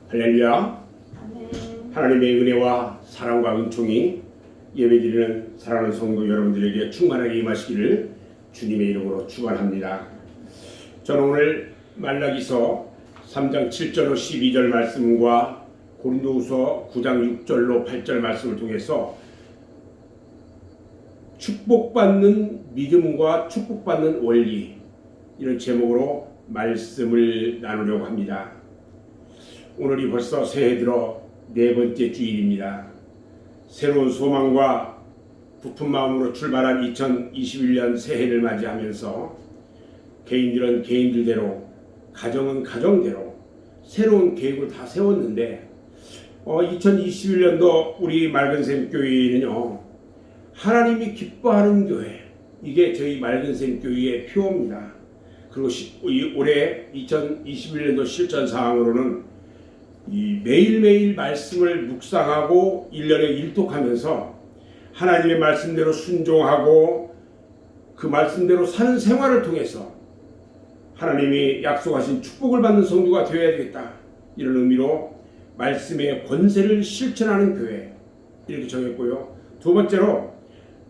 할렐루야. 아멘. 하나님의 은혜와 사랑과 은총이 예배드리는 사랑하는 성도 여러분들에게 충만하게 임하시기를 주님의 이름으로 축원합니다. 저는 오늘 말라기서 3장 7절로 12절 말씀과 고린도후서 9장 6절로 8절 말씀을 통해서 축복받는 믿음과 축복받는 원리, 이런 제목으로 말씀을 나누려고 합니다. 오늘이 벌써 새해 들어 네 번째 주일입니다. 새로운 소망과 부푼 마음으로 출발한 2021년 새해를 맞이하면서 개인들은 개인들대로, 가정은 가정대로 새로운 계획을 다 세웠는데 2021년도 우리 맑은샘 교회는요, 하나님이 기뻐하는 교회, 이게 저희 맑은샘 교회의 표입니다. 그리고 올해 2021년도 실천 사항으로는 이 매일매일 말씀을 묵상하고 1년에 일독하면서 하나님의 말씀대로 순종하고 그 말씀대로 사는 생활을 통해서 하나님이 약속하신 축복을 받는 성도가 되어야 되겠다, 이런 의미로 말씀의 권세를 실천하는 교회, 이렇게 정했고요. 두 번째로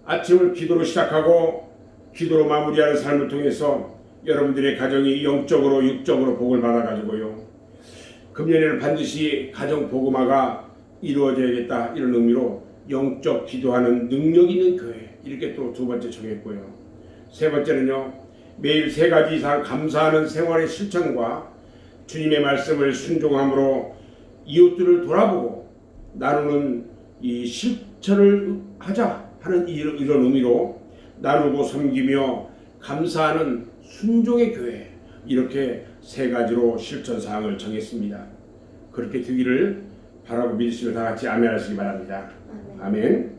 아침을 기도로 시작하고 기도로 마무리하는 삶을 통해서 여러분들의 가정이 영적으로 육적으로 복을 받아가지고요, 금년에는 반드시 가정 복음화가 이루어져야겠다, 이런 의미로 영적 기도하는 능력 있는 교회, 이렇게 또 두 번째 정했고요. 세 번째는요, 매일 세 가지 이상 감사하는 생활의 실천과 주님의 말씀을 순종함으로 이웃들을 돌아보고 나누는 이 실천을 하자 하는 이런 의미로 나누고 섬기며 감사하는 순종의 교회, 이렇게 세 가지로 실천 사항을 정했습니다. 그렇게 되기를 바라고 믿으시면 다 같이 아멘 하시기 바랍니다. 아멘.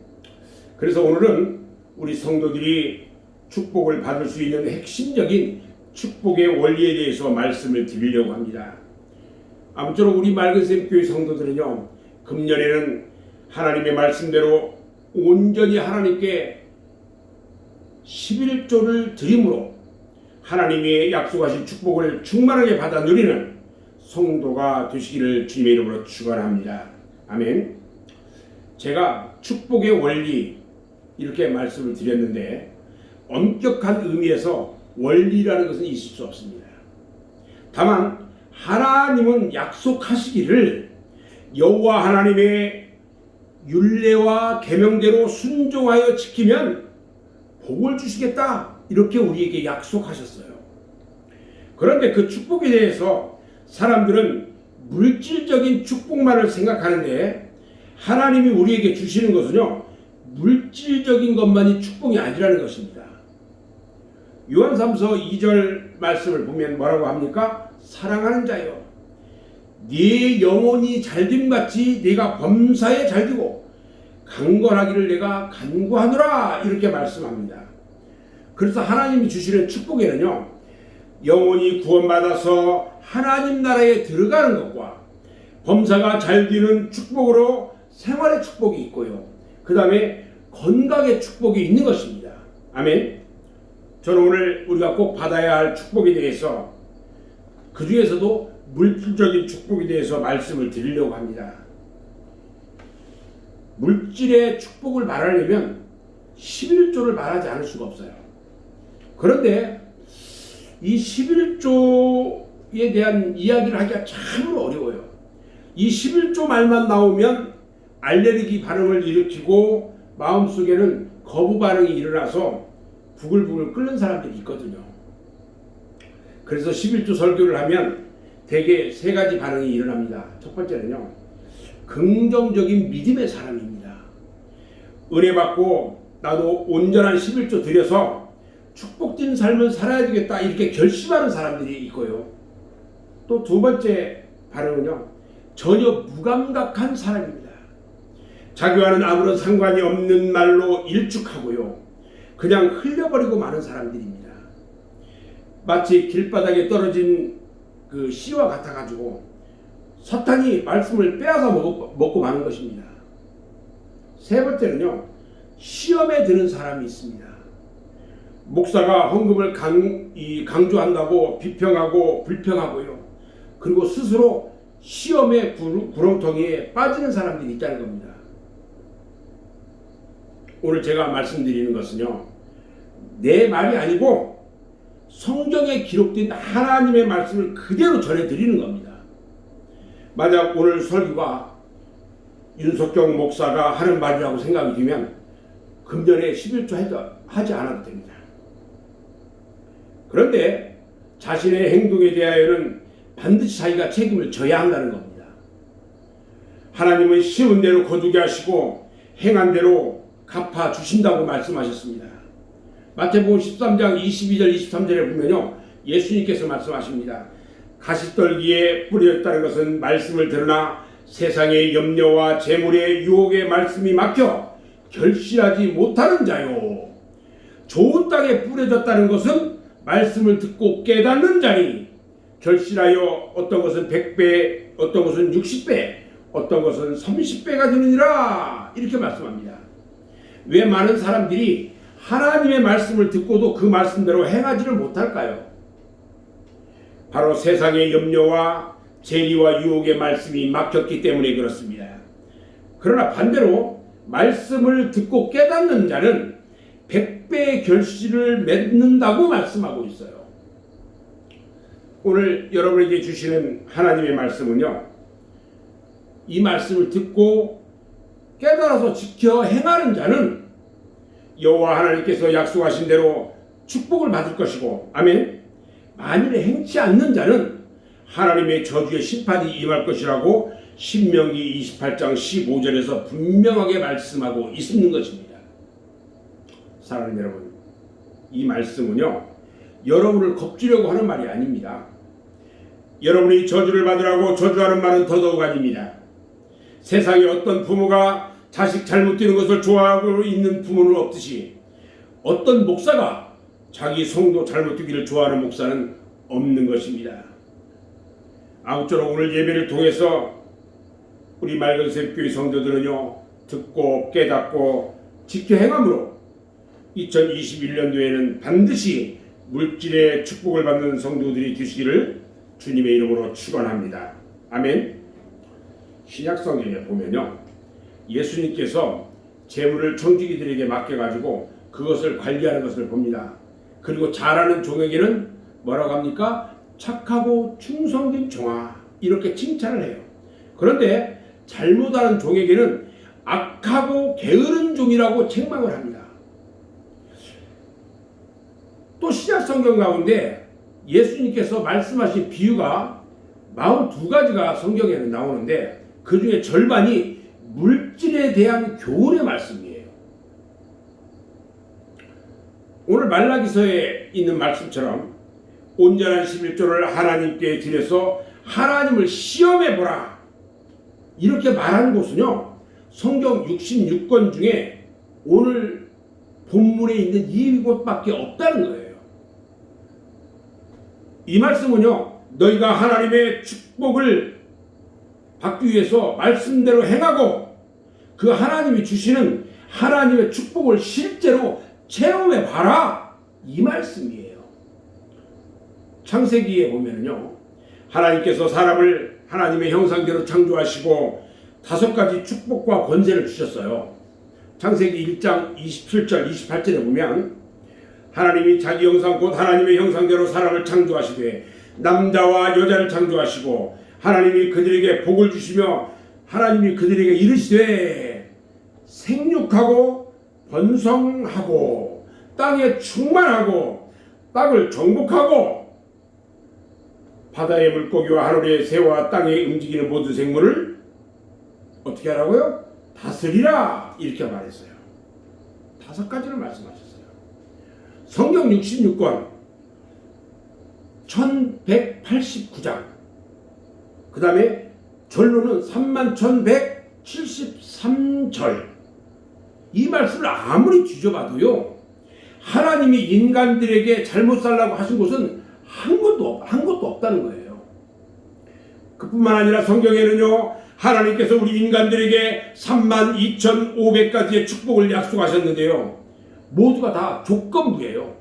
그래서 오늘은 우리 성도들이 축복을 받을 수 있는 핵심적인 축복의 원리에 대해서 말씀을 드리려고 합니다. 아무쪼록 우리 맑은샘 교회 성도들은요, 금년에는 하나님의 말씀대로 온전히 하나님께 11조를 드림으로 하나님이 약속하신 축복을 충만하게 받아 누리는 성도가 되시기를 주님의 이름으로 축원합니다. 아멘. 제가 축복의 원리, 이렇게 말씀을 드렸는데 엄격한 의미에서 원리라는 것은 있을 수 없습니다. 다만 하나님은 약속하시기를 여호와 하나님의 율례와 계명대로 순종하여 지키면 복을 주시겠다, 이렇게 우리에게 약속하셨어요. 그런데 그 축복에 대해서 사람들은 물질적인 축복만을 생각하는데 하나님이 우리에게 주시는 것은요, 물질적인 것만이 축복이 아니라는 것입니다. 요한3서 2절 말씀을 보면 뭐라고 합니까? 사랑하는 자여, 네 영혼이 잘됨같이 네가 범사에 잘되고 강건하기를 내가 간구하노라, 이렇게 말씀합니다. 그래서 하나님이 주시는 축복에는요, 영혼이 구원받아서 하나님 나라에 들어가는 것과 범사가 잘 되는 축복으로 생활의 축복이 있고요, 그 다음에 건강의 축복이 있는 것입니다. 아멘. 저는 오늘 우리가 꼭 받아야 할 축복에 대해서, 그 중에서도 물질적인 축복에 대해서 말씀을 드리려고 합니다. 물질의 축복을 말하려면 11조를 말하지 않을 수가 없어요. 그런데 이 11조에 대한 이야기를 하기가 참으로 어려워요. 이 11조 말만 나오면 알레르기 반응을 일으키고 마음속에는 거부 반응이 일어나서 부글부글 끓는 사람들이 있거든요. 그래서 11조 설교를 하면 대개 세 가지 반응이 일어납니다. 첫 번째는요, 긍정적인 믿음의 사람입니다. 은혜 받고 나도 온전한 11조 드려서 축복된 삶을 살아야 되겠다, 이렇게 결심하는 사람들이 있고요. 또 두 번째 반응은요, 전혀 무감각한 사람입니다. 자기와는 아무런 상관이 없는 말로 일축하고요, 그냥 흘려버리고 마는 사람들입니다. 마치 길바닥에 떨어진 그 씨와 같아가지고 사탄이 말씀을 빼앗아 먹고 마는 것입니다. 세 번째는요, 시험에 드는 사람이 있습니다. 목사가 헌금을 강조한다고 비평하고 불평하고요, 그리고 스스로 시험의 구렁텅이에 빠지는 사람들이 있다는 겁니다. 오늘 제가 말씀드리는 것은요, 내 말이 아니고 성경에 기록된 하나님의 말씀을 그대로 전해드리는 겁니다. 만약 오늘 설교가 윤석경 목사가 하는 말이라고 생각이 들면 금년에 11조 하지 않아도 됩니다. 그런데 자신의 행동에 대하여는 반드시 자기가 책임을 져야 한다는 겁니다. 하나님은 심은 대로 거두게 하시고 행한 대로 갚아 주신다고 말씀하셨습니다. 마태복음 13장 22절 23절에 보면요, 예수님께서 말씀하십니다. 가시떨기에 뿌려졌다는 것은 말씀을 들으나 세상의 염려와 재물의 유혹의 말씀이 막혀 결실하지 못하는 자요. 좋은 땅에 뿌려졌다는 것은 말씀을 듣고 깨닫는 자니 결실하여 어떤 것은 100배, 어떤 것은 60배, 어떤 것은 30배가 되느니라, 이렇게 말씀합니다. 왜 많은 사람들이 하나님의 말씀을 듣고도 그 말씀대로 행하지를 못할까요? 바로 세상의 염려와 재리와 유혹의 말씀이 막혔기 때문에 그렇습니다. 그러나 반대로 말씀을 듣고 깨닫는 자는 100배의 결실을 맺는다고 말씀하고 있어요. 오늘 여러분에게 주시는 하나님의 말씀은요, 이 말씀을 듣고 깨달아서 지켜 행하는 자는 여호와 하나님께서 약속하신 대로 축복을 받을 것이고, 아멘. 만일에 행치 않는 자는 하나님의 저주의 심판이 임할 것이라고 신명기 28장 15절에서 분명하게 말씀하고 있는 것입니다. 사랑하는 여러분, 이 말씀은요, 여러분을 겁주려고 하는 말이 아닙니다. 여러분이 저주를 받으라고 저주하는 말은 더더욱 아닙니다. 세상에 어떤 부모가 자식 잘못되는 것을 좋아하고 있는 부모는 없듯이 어떤 목사가 자기 성도 잘못되기를 좋아하는 목사는 없는 것입니다. 아무쪼록 오늘 예배를 통해서 우리 맑은샘교회 성도들은요, 듣고 깨닫고 지켜 행함으로 2021년도에는 반드시 물질의 축복을 받는 성도들이 되시기를 주님의 이름으로 축원합니다. 아멘. 신약성경에 보면요, 예수님께서 재물을 청지기들에게 맡겨가지고 그것을 관리하는 것을 봅니다. 그리고 잘하는 종에게는 뭐라고 합니까? 착하고 충성된 종아, 이렇게 칭찬을 해요. 그런데 잘못하는 종에게는 악하고 게으른 종이라고 책망을 합니다. 또 신약성경 가운데 예수님께서 말씀하신 비유가 42가지가 성경에는 나오는데 그 중에 절반이 물질에 대한 교훈의 말씀이에요. 오늘 말라기서에 있는 말씀처럼 온전한 11조를 하나님께 드려서 하나님을 시험해보라, 이렇게 말하는 곳은요, 성경 66권 중에 오늘 본문에 있는 이곳밖에 없다는 거예요. 이 말씀은요, 너희가 하나님의 축복을 받기 위해서 말씀대로 행하고 그 하나님이 주시는 하나님의 축복을 실제로 체험해 봐라, 이 말씀이에요. 창세기에 보면은요, 하나님께서 사람을 하나님의 형상대로 창조하시고 5가지 축복과 권세를 주셨어요. 창세기 1장 27절 28절에 보면 하나님이 자기 형상 곧 하나님의 형상대로 사람을 창조하시되 남자와 여자를 창조하시고 하나님이 그들에게 복을 주시며 하나님이 그들에게 이르시되 생육하고 번성하고 땅에 충만하고 땅을 정복하고 바다의 물고기와 하늘의 새와 땅에 움직이는 모든 생물을 어떻게 하라고요? 다스리라, 이렇게 말했어요. 5가지를 말씀하셨어요. 성경 66권 1189장, 그 다음에 전론은 31,173절. 이 말씀을 아무리 뒤져봐도요, 하나님이 인간들에게 잘못 살라고 하신 것은 한 것도 없다는 거예요. 그뿐만 아니라 성경에는요, 하나님께서 우리 인간들에게 32,500가지의 축복을 약속하셨는데요, 모두가 다 조건부예요.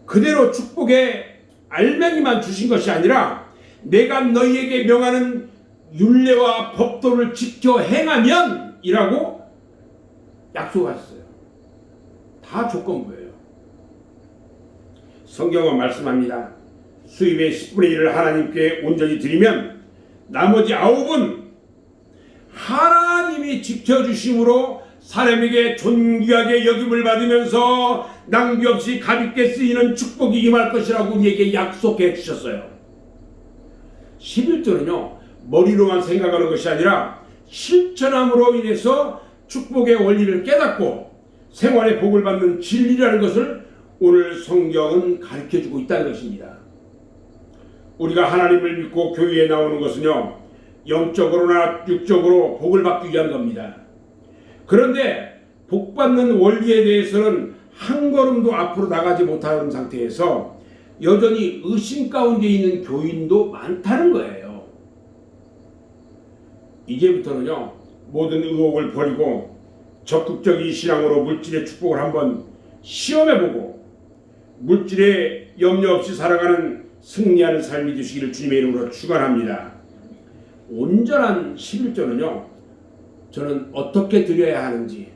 그대로 축복의 알맹이만 주신 것이 아니라 내가 너희에게 명하는 율례와 법도를 지켜 행하면 이라고 약속하셨어요. 다 조건부예요. 성경은 말씀합니다. 수입의 10분의 1을 하나님께 온전히 드리면 나머지 9은 하나님이 지켜주심으로 사람에게 존귀하게 여김을 받으면서 낭비 없이 가볍게 쓰이는 축복이 임할 것이라고 우리에게 약속해 주셨어요. 11조는요 머리로만 생각하는 것이 아니라 실천함으로 인해서 축복의 원리를 깨닫고 생활의 복을 받는 진리라는 것을 오늘 성경은 가르쳐주고 있다는 것입니다. 우리가 하나님을 믿고 교회에 나오는 것은요 영적으로나 육적으로 복을 받기 위한 겁니다. 그런데 복받는 원리에 대해서는 한 걸음도 앞으로 나가지 못하는 상태에서 여전히 의심 가운데 있는 교인도 많다는 거예요. 이제부터는요 모든 의혹을 버리고 적극적인 신앙으로 물질의 축복을 한번 시험해보고 물질에 염려 없이 살아가는 승리하는 삶이 되시기를 주님의 이름으로 축원합니다. 온전한 11조는요 저는 어떻게 드려야 하는지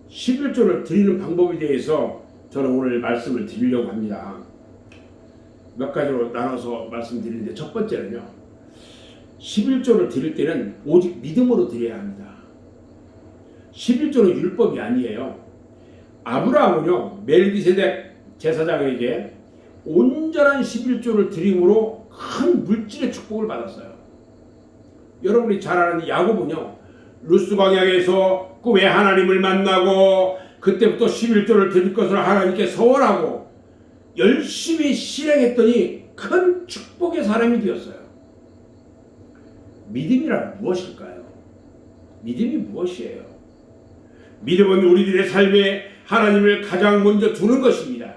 11조를 드리는 방법에 대해서 저는 오늘 말씀을 드리려고 합니다. 몇 가지로 나눠서 말씀드리는데 첫 번째는요 11조를 드릴 때는 오직 믿음으로 드려야 합니다. 11조는 율법이 아니에요. 아브라함은요 멜기세덱 제사장에게 온전한 11조를 드림으로 큰 물질의 축복을 받았어요. 여러분이 잘 아는 야곱은요 루스 방향에서 꿈에 하나님을 만나고 그때부터 11조를 드릴 것을 하나님께 서원하고 열심히 실행했더니 큰 축복의 사람이 되었어요. 믿음이란 무엇일까요? 믿음이 무엇이에요? 믿음은 우리들의 삶에 하나님을 가장 먼저 두는 것입니다.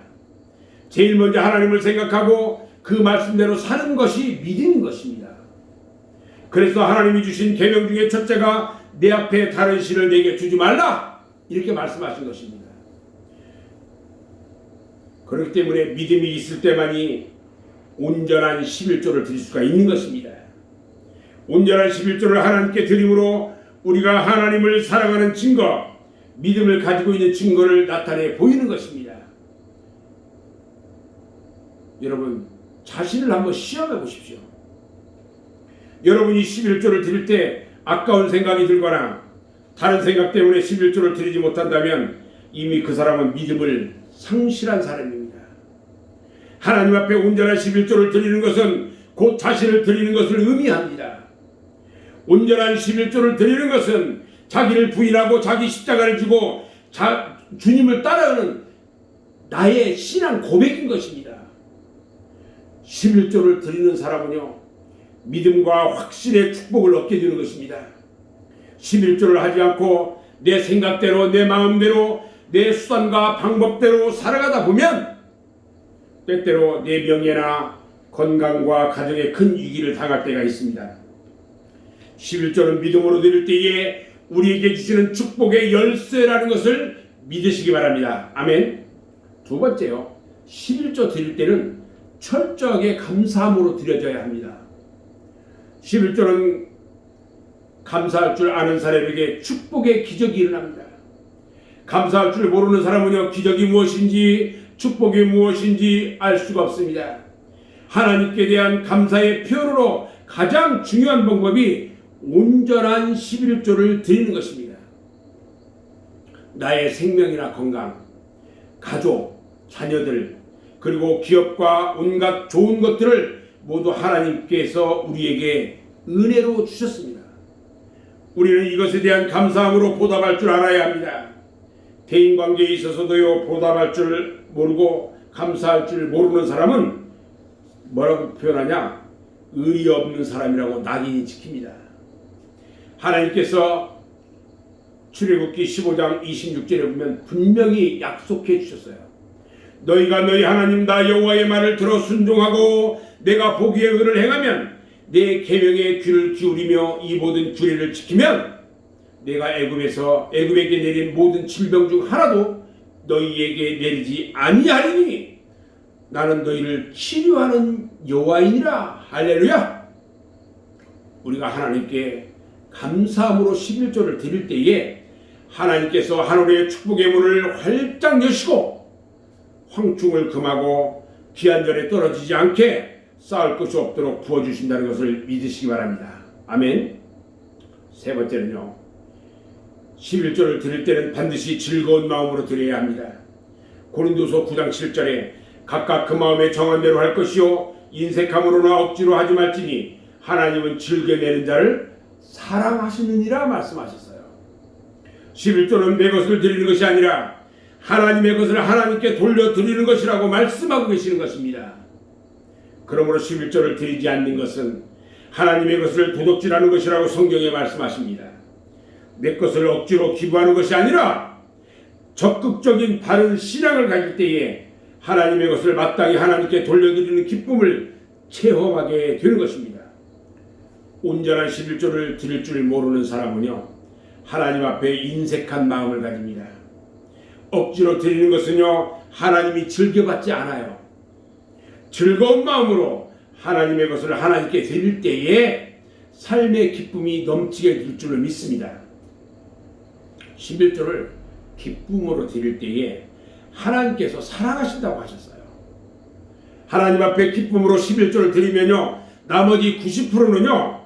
제일 먼저 하나님을 생각하고 그 말씀대로 사는 것이 믿음인 것입니다. 그래서 하나님이 주신 계명 중에 첫째가 내 앞에 다른 신을 내게 주지 말라 이렇게 말씀하신 것입니다. 그렇기 때문에 믿음이 있을 때만이 온전한 11조를 드릴 수가 있는 것입니다. 온전한 11조를 하나님께 드림으로 우리가 하나님을 사랑하는 증거, 믿음을 가지고 있는 증거를 나타내 보이는 것입니다. 여러분 자신을 한번 시험해 보십시오. 여러분이 11조를 드릴 때 아까운 생각이 들거나 다른 생각 때문에 11조를 드리지 못한다면 이미 그 사람은 믿음을 상실한 사람입니다. 하나님 앞에 온전한 11조를 드리는 것은 곧 자신을 드리는 것을 의미합니다. 온전한 11조를 드리는 것은 자기를 부인하고 자기 십자가를 지고 주님을 따라가는 나의 신앙 고백인 것입니다. 11조를 드리는 사람은요 믿음과 확신의 축복을 얻게 되는 것입니다. 11조를 하지 않고 내 생각대로 내 마음대로 내 수단과 방법대로 살아가다 보면 때때로 내 명예나 건강과 가정에 큰 위기를 당할 때가 있습니다. 11조는 믿음으로 드릴 때에 우리에게 주시는 축복의 열쇠라는 것을 믿으시기 바랍니다. 아멘. 두 번째요 11조 드릴 때는 철저하게 감사함으로 드려져야 합니다. 11조는 감사할 줄 아는 사람에게 축복의 기적이 일어납니다. 감사할 줄 모르는 사람은요 기적이 무엇인지 축복이 무엇인지 알 수가 없습니다. 하나님께 대한 감사의 표현으로 가장 중요한 방법이 온전한 11조를 드리는 것입니다. 나의 생명이나 건강, 가족, 자녀들, 그리고 기업과 온갖 좋은 것들을 모두 하나님께서 우리에게 은혜로 주셨습니다. 우리는 이것에 대한 감사함으로 보답할 줄 알아야 합니다. 대인관계에 있어서도요 보답할 줄 모르고 감사할 줄 모르는 사람은 뭐라고 표현하냐? 의리 없는 사람이라고 낙인이 찍힙니다. 하나님께서 출애굽기 15장 26절에 보면 분명히 약속해 주셨어요. 너희가 너희 하나님 나 여호와의 말을 들어 순종하고 내가 보기에 의를 행하면 내 계명에 귀를 기울이며 이 모든 규례를 지키면 내가 애굽에게 내린 모든 질병 중 하나도 너희에게 내리지 아니하리니 나는 너희를 치료하는 여호와이니라. 할렐루야. 우리가 하나님께 감사함으로 11조를 드릴 때에 하나님께서 하늘의 축복의 문을 활짝 여시고 황충을 금하고 기한절에 떨어지지 않게 쌓을 것이 없도록 부어주신다는 것을 믿으시기 바랍니다. 아멘. 세 번째는요, 11조를 드릴 때는 반드시 즐거운 마음으로 드려야 합니다. 고린도서 9장 7절에 각각 그 마음에 정한 대로 할 것이요 인색함으로나 억지로 하지 말지니 하나님은 즐겨내는 자를 사랑하시느니라 말씀하셨어요. 11조는 내 것을 드리는 것이 아니라 하나님의 것을 하나님께 돌려드리는 것이라고 말씀하고 계시는 것입니다. 그러므로 11조를 드리지 않는 것은 하나님의 것을 도둑질하는 것이라고 성경에 말씀하십니다. 내 것을 억지로 기부하는 것이 아니라 적극적인 바른 신앙을 가질 때에 하나님의 것을 마땅히 하나님께 돌려드리는 기쁨을 체험하게 되는 것입니다. 온전한 11조를 드릴 줄 모르는 사람은요, 하나님 앞에 인색한 마음을 가집니다. 억지로 드리는 것은요, 하나님이 즐겨받지 않아요. 즐거운 마음으로 하나님의 것을 하나님께 드릴 때에 삶의 기쁨이 넘치게 될 줄을 믿습니다. 11조를 기쁨으로 드릴 때에 하나님께서 사랑하신다고 하셨어요. 하나님 앞에 기쁨으로 11조를 드리면요, 나머지 90%는요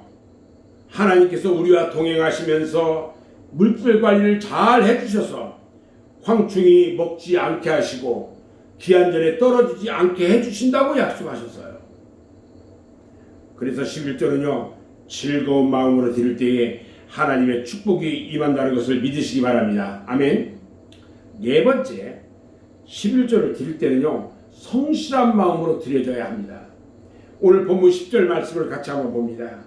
하나님께서 우리와 동행하시면서 물불 관리를 잘 해주셔서 황충이 먹지 않게 하시고 기한절에 떨어지지 않게 해주신다고 약속하셨어요. 그래서 11조는요 즐거운 마음으로 드릴 때에 하나님의 축복이 임한다는 것을 믿으시기 바랍니다. 아멘. 네 번째, 11조를 드릴 때는요 성실한 마음으로 드려져야 합니다. 오늘 본문 10절 말씀을 같이 한번 봅니다.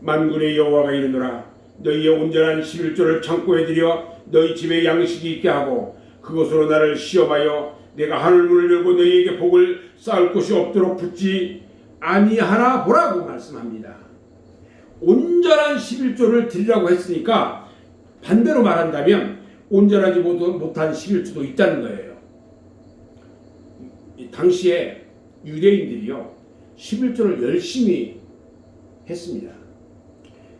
만군의 여호와가 이르노라 너희의 온전한 11조를 창고에 들여 너희 집에 양식이 있게 하고 그것으로 나를 시험하여 내가 하늘문을 열고 너희에게 복을 쌓을 곳이 없도록 붙지 아니하나 보라고 말씀합니다. 온전한 11조를 드리라고 했으니까 반대로 말한다면 온전하지 못한 11조도 있다는 거예요. 당시에 유대인들이요 11조를 열심히 했습니다.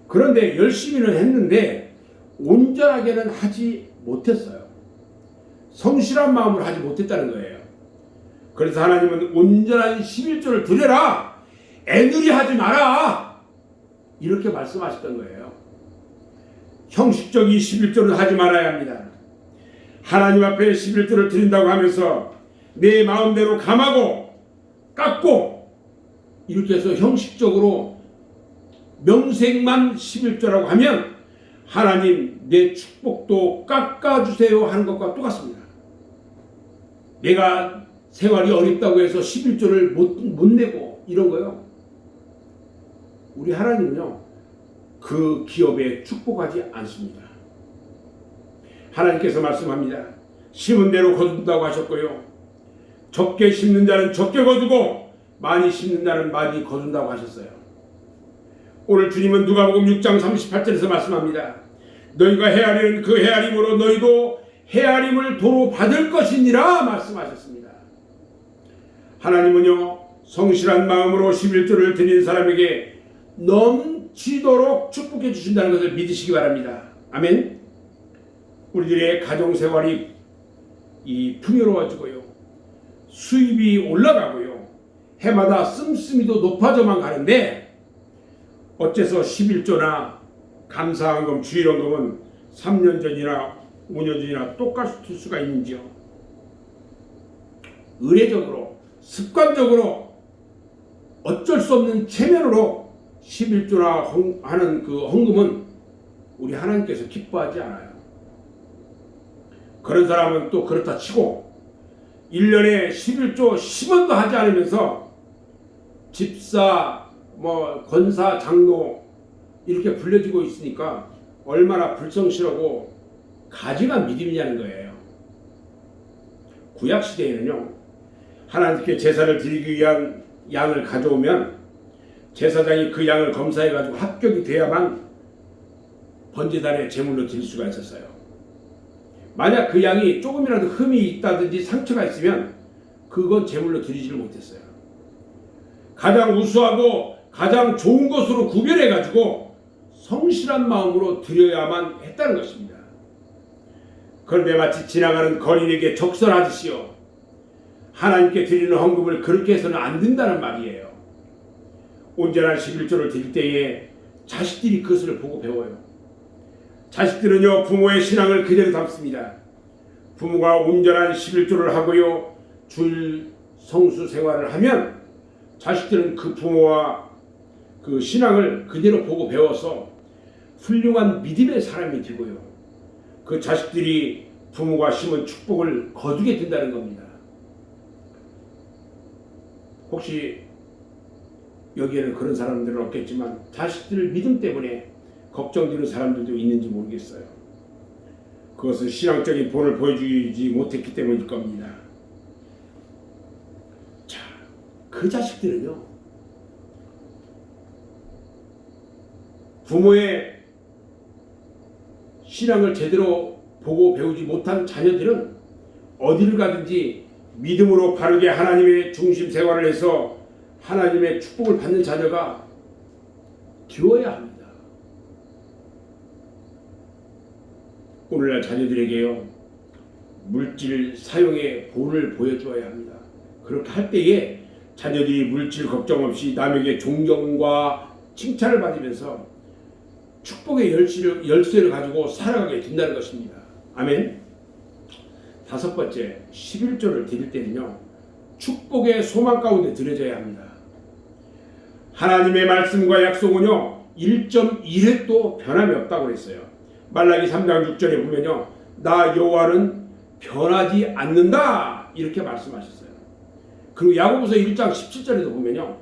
그런데 열심히는 했는데 온전하게는 하지 못했어요. 성실한 마음으로 하지 못했다는 거예요. 그래서 하나님은 온전한 11조를 드려라, 애누리 하지 마라, 이렇게 말씀하셨던 거예요. 형식적인 11조를 하지 말아야 합니다. 하나님 앞에 11조를 드린다고 하면서 내 마음대로 감하고 깎고 이렇게 해서 형식적으로 명색만 11조라고 하면 하나님 내 축복도 깎아주세요 하는 것과 똑같습니다. 내가 생활이 어렵다고 해서 11조를 못 내고 이런 거요. 우리 하나님은요 그 기업에 축복하지 않습니다. 하나님께서 말씀합니다. 심은 대로 거둔다고 하셨고요. 적게 심는 자는 적게 거두고 많이 심는 자는 많이 거둔다고 하셨어요. 오늘 주님은 누가복음 6장 38절에서 말씀합니다. 너희가 헤아리는 그 헤아림으로 너희도 헤아림을 도로 받을 것이니라 말씀하셨습니다. 하나님은요 성실한 마음으로 11조를 드린 사람에게 넘치도록 축복해 주신다는 것을 믿으시기 바랍니다. 아멘. 우리들의 가정생활이 풍요로워지고요 수입이 올라가고요 해마다 씀씀이도 높아져만 가는데 어째서 11조나 감사헌금, 주일헌금은 3년 전이나 5년 전이나 똑같을 수가 있는지요? 의례적으로 습관적으로 어쩔 수 없는 체면으로 11조나 하는 그 헌금은 우리 하나님께서 기뻐하지 않아요. 그런 사람은 또 그렇다 치고 1년에 11조 10원도 하지 않으면서 집사, 권사, 장로 이렇게 불려지고 있으니까 얼마나 불성실하고 가증한 믿음이냐는 거예요. 구약시대에는요 하나님께 제사를 드리기 위한 양을 가져오면 제사장이 그 양을 검사해가지고 합격이 돼야만 번제단에 제물로 드릴 수가 있었어요. 만약 그 양이 조금이라도 흠이 있다든지 상처가 있으면 그건 제물로 드리지를 못했어요. 가장 우수하고 가장 좋은 것으로 구별해 가지고 성실한 마음으로 드려야만 했다는 것입니다. 그런데 마치 지나가는 거린에게 적설하듯이요, 하나님께 드리는 헌금을 그렇게 해서는 안 된다는 말이에요. 온전한 11조를 드릴 때에 자식들이 그것을 보고 배워요. 자식들은요, 부모의 신앙을 그대로 담습니다. 부모가 온전한 11조를 하고요, 줄 성수 생활을 하면 자식들은 그 부모와 그 신앙을 그대로 보고 배워서 훌륭한 믿음의 사람이 되고요, 그 자식들이 부모가 심은 축복을 거두게 된다는 겁니다. 혹시 여기에는 그런 사람들은 없겠지만 자식들 믿음 때문에 걱정되는 사람들도 있는지 모르겠어요. 그것은 신앙적인 본을 보여주지 못했기 때문일 겁니다. 자, 그 자식들은요, 부모의 신앙을 제대로 보고 배우지 못한 자녀들은 어디를 가든지 믿음으로 바르게 하나님의 중심 생활을 해서 하나님의 축복을 받는 자녀가 되어야 합니다. 오늘날 자녀들에게요, 물질 사용의 본을 보여주어야 합니다. 그렇게 할 때에 자녀들이 물질 걱정 없이 남에게 존경과 칭찬을 받으면서 축복의 열쇠를 가지고 살아가게 된다는 것입니다. 아멘. 다섯 번째, 11조를 드릴 때는요, 축복의 소망 가운데 드려져야 합니다. 하나님의 말씀과 약속은요, 1.1획도 변함이 없다고 그랬어요. 말라기 3장 6절에 보면요, 나 여호와는 변하지 않는다, 이렇게 말씀하셨어요. 그리고 야고보서 1장 17절에도 보면요,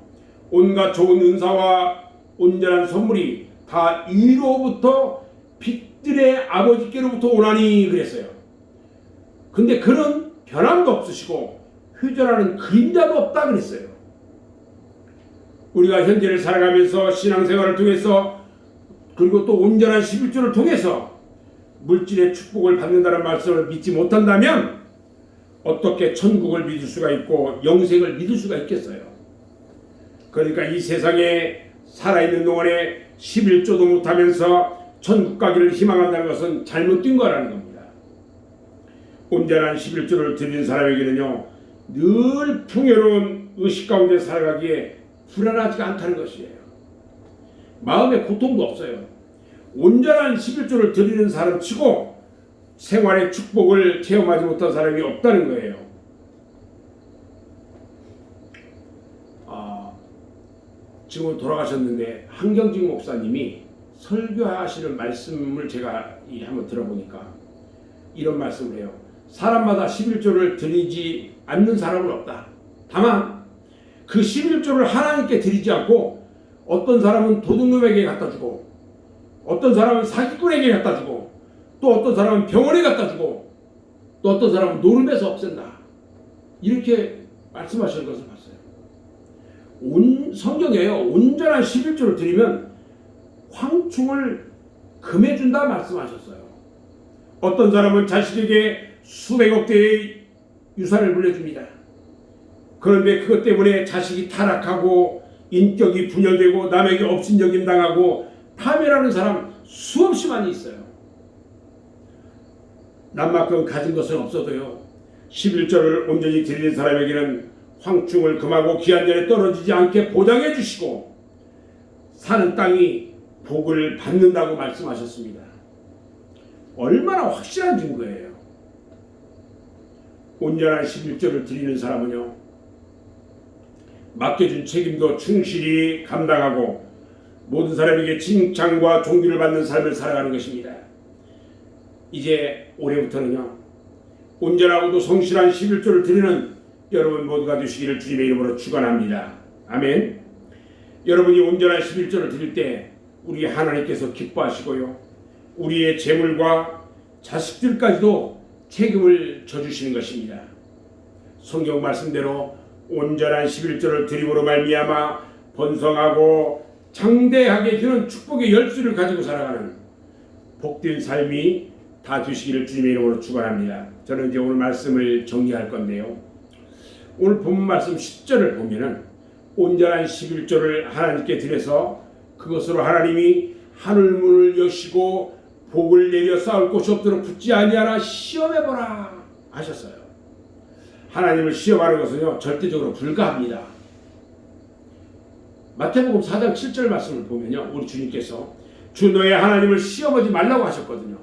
온갖 좋은 은사와 온전한 선물이 다 이로부터 빛들의 아버지께로부터 오나니 그랬어요. 근데 그런 변함도 없으시고 휴전하는 그림자도 없다 그랬어요. 우리가 현재를 살아가면서 신앙생활을 통해서, 그리고 또 온전한 11조를 통해서 물질의 축복을 받는다는 말씀을 믿지 못한다면 어떻게 천국을 믿을 수가 있고 영생을 믿을 수가 있겠어요? 그러니까 이 세상에 살아있는 동안에 11조도 못하면서 천국 가기를 희망한다는 것은 잘못된 거라는 겁니다. 온전한 11조를 드리는 사람에게는요, 늘 풍요로운 의식 가운데 살아가기에 불안하지가 않다는 것이에요. 마음에 고통도 없어요. 온전한 11조를 드리는 사람 치고 생활의 축복을 체험하지 못한 사람이 없다는 거예요. 지금 돌아가셨는데 한경직 목사님이 설교하시는 말씀을 제가 한번 들어보니까 이런 말씀을 해요. 사람마다 11조를 드리지 않는 사람은 없다. 다만 그 11조를 하나님께 드리지 않고 어떤 사람은 도둑놈에게 갖다 주고, 어떤 사람은 사기꾼에게 갖다 주고, 또 어떤 사람은 병원에 갖다 주고, 또 어떤 사람은 노름에서 없앤다, 이렇게 말씀하시는 것을 봤어요. 성경에요, 온전한 11조를 드리면 황충을 금해준다 말씀하셨어요. 어떤 사람은 자식에게 수백억 대의 유산을 물려줍니다. 그런데 그것 때문에 자식이 타락하고 인격이 분열되고 남에게 업신여김 당하고 파멸하는 사람 수없이 많이 있어요. 남만큼 가진 것은 없어도요, 11조를 온전히 드리는 사람에게는 황충을 금하고 기한전에 떨어지지 않게 보장해 주시고 사는 땅이 복을 받는다고 말씀하셨습니다. 얼마나 확실한 증거예요. 온전한 11조를 드리는 사람은요, 맡겨준 책임도 충실히 감당하고 모든 사람에게 칭찬과 존귀를 받는 삶을 살아가는 것입니다. 이제 올해부터는요, 온전하고도 성실한 11조를 드리는 여러분 모두가 되시기를 주님의 이름으로 축원합니다. 아멘. 여러분이 온전한 11조를 드릴 때 우리 하나님께서 기뻐하시고요, 우리의 재물과 자식들까지도 책임을 져주시는 것입니다. 성경 말씀대로 온전한 11조를 드림으로 말미암아 번성하고 장대하게 주는 축복의 열쇠를 가지고 살아가는 복된 삶이 다 되시기를 주님의 이름으로 축원합니다. 저는 이제 오늘 말씀을 정리할 건데요, 오늘 본문 말씀 10절을 보면은 온전한 11조를 하나님께 드려서 그것으로 하나님이 하늘문을 여시고 복을 내려 쌓을 곳이 없도록 붙지 아니하라 시험해보라 하셨어요. 하나님을 시험하는 것은요 절대적으로 불가합니다. 마태복음 4장 7절 말씀을 보면요 우리 주님께서 주 너의 하나님을 시험하지 말라고 하셨거든요.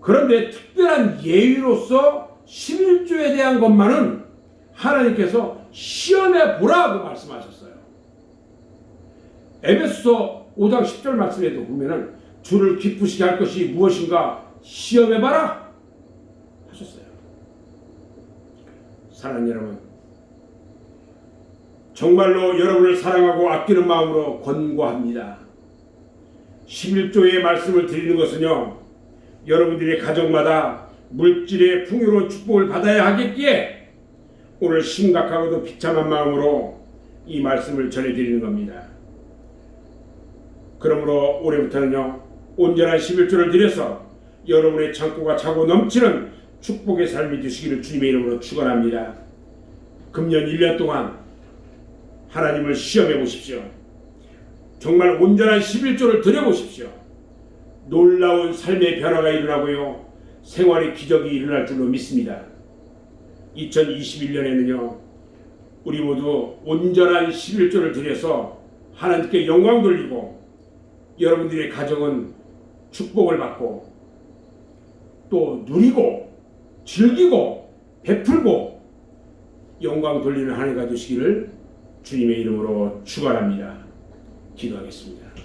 그런데 특별한 예의로서 11조에 대한 것만은 하나님께서 시험해 보라고 말씀하셨어요. 에베소서 5장 10절 말씀에도 보면은 주를 기쁘시게 할 것이 무엇인가 시험해 봐라 하셨어요. 사랑하는 여러분, 정말로 여러분을 사랑하고 아끼는 마음으로 권고합니다. 11조의 말씀을 드리는 것은요 여러분들의 가정마다 물질의 풍요로운 축복을 받아야 하겠기에 오늘 심각하고도 비참한 마음으로 이 말씀을 전해드리는 겁니다. 그러므로 올해부터는요 온전한 11조를 드려서 여러분의 창고가 차고 넘치는 축복의 삶이 되시기를 주님의 이름으로 축원합니다. 금년 1년 동안 하나님을 시험해 보십시오. 정말 온전한 11조를 드려보십시오. 놀라운 삶의 변화가 일어나고요 생활의 기적이 일어날 줄로 믿습니다. 2021년에는요 우리 모두 온전한 11조를 드려서 하나님께 영광 돌리고 여러분들의 가정은 축복을 받고 또 누리고 즐기고 베풀고 영광 돌리는 한 해가 되시기를 주님의 이름으로 축원합니다. 기도하겠습니다.